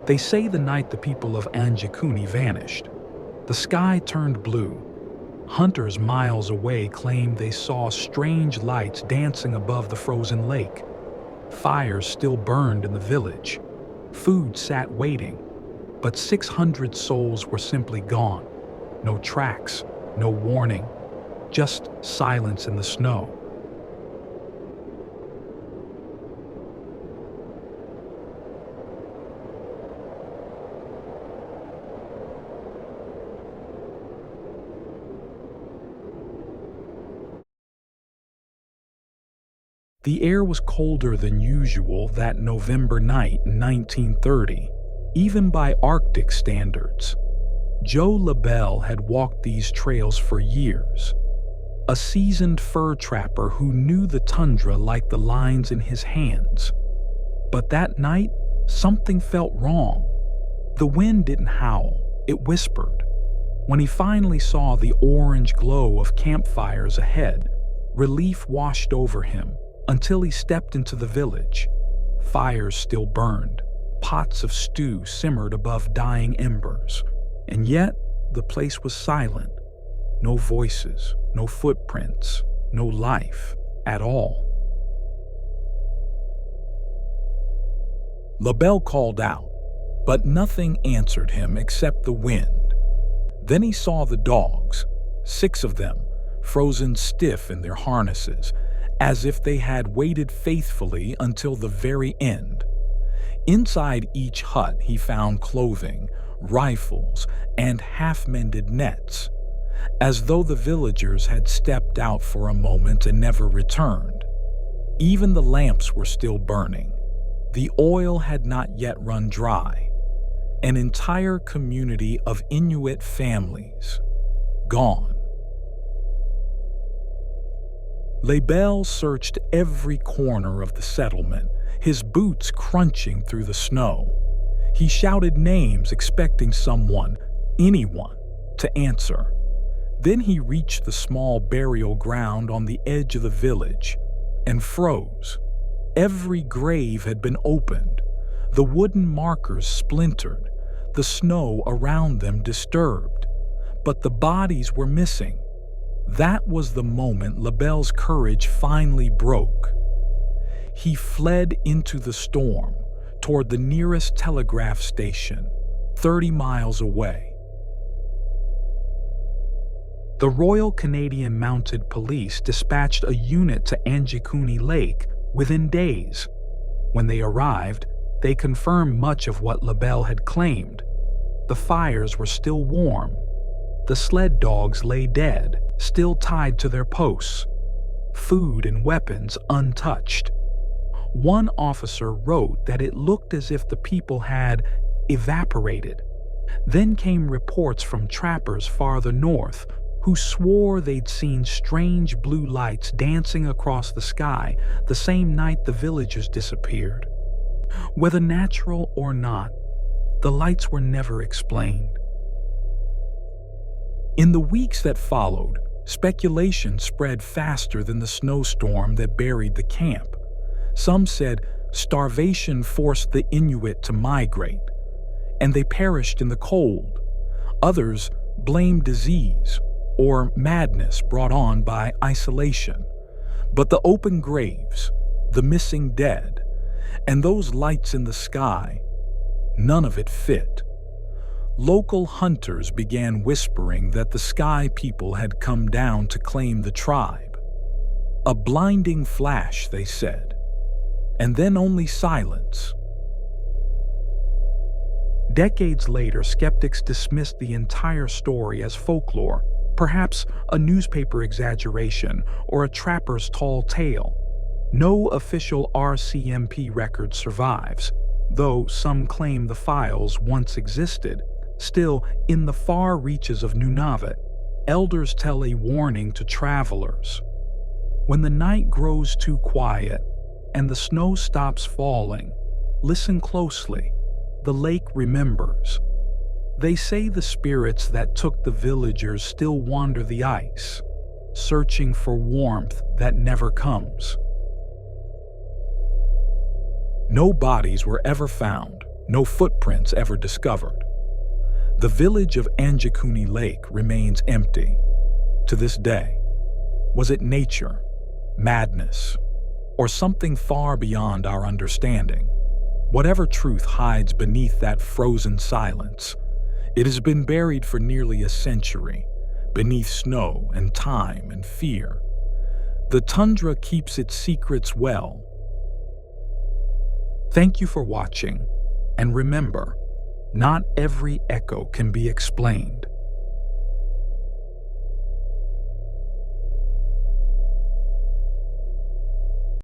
They say the night the people of Anjikuni vanished, the sky turned blue. Hunters miles away claimed they saw strange lights dancing above the frozen lake. Fires still burned in the village. Food sat waiting, but 600 souls were simply gone. No tracks, no warning, just silence in the snow. The air was colder than usual that November night in 1930, even by Arctic standards. Joe LaBelle had walked these trails for years, a seasoned fur trapper who knew the tundra like the lines in his hands. But that night, something felt wrong. The wind didn't howl, it whispered. When he finally saw the orange glow of campfires ahead, relief washed over him until he stepped into the village. Fires still burned, pots of stew simmered above dying embers, and yet the place was silent. No voices, no footprints, no life at all. LaBelle called out, but nothing answered him except the wind. Then he saw the dogs, 6 of them, frozen stiff in their harnesses, as if they had waited faithfully until the very end. Inside each hut he found clothing, rifles, and half-mended nets, as though the villagers had stepped out for a moment and never returned. Even the lamps were still burning. The oil had not yet run dry. An entire community of Inuit families gone. LaBelle searched every corner of the settlement, his boots crunching through the snow. He shouted names, expecting someone, anyone, to answer. Then he reached the small burial ground on the edge of the village and froze. Every grave had been opened, the wooden markers splintered, the snow around them disturbed, but the bodies were missing. That was the moment LaBelle's courage finally broke. He fled into the storm, toward the nearest telegraph station, 30 miles away. The Royal Canadian Mounted Police dispatched a unit to Anjikuni Lake within days. When they arrived, they confirmed much of what LaBelle had claimed. The fires were still warm. The sled dogs lay dead, still tied to their posts. Food and weapons untouched. One officer wrote that it looked as if the people had evaporated. Then came reports from trappers farther north who swore they'd seen strange blue lights dancing across the sky the same night the villagers disappeared. Whether natural or not, the lights were never explained. In the weeks that followed, speculation spread faster than the snowstorm that buried the camp. Some said starvation forced the Inuit to migrate, and they perished in the cold. Others blamed disease or madness brought on by isolation. But the open graves, the missing dead, and those lights in the sky, none of it fit. Local hunters began whispering that the Sky People had come down to claim the tribe. A blinding flash, they said, and then only silence. Decades later, skeptics dismissed the entire story as folklore, perhaps a newspaper exaggeration or a trapper's tall tale. No official RCMP record survives, though some claim the files once existed. Still, in the far reaches of Nunavut, elders tell a warning to travelers. When the night grows too quiet and the snow stops falling, listen closely. The lake remembers. They say the spirits that took the villagers still wander the ice, searching for warmth that never comes. No bodies were ever found, no footprints ever discovered. The village of Anjikuni Lake remains empty to this day. Was it nature, madness, or something far beyond our understanding? Whatever truth hides beneath that frozen silence, it has been buried for nearly a century, beneath snow and time and fear. The tundra keeps its secrets well. Thank you for watching, and remember, not every echo can be explained.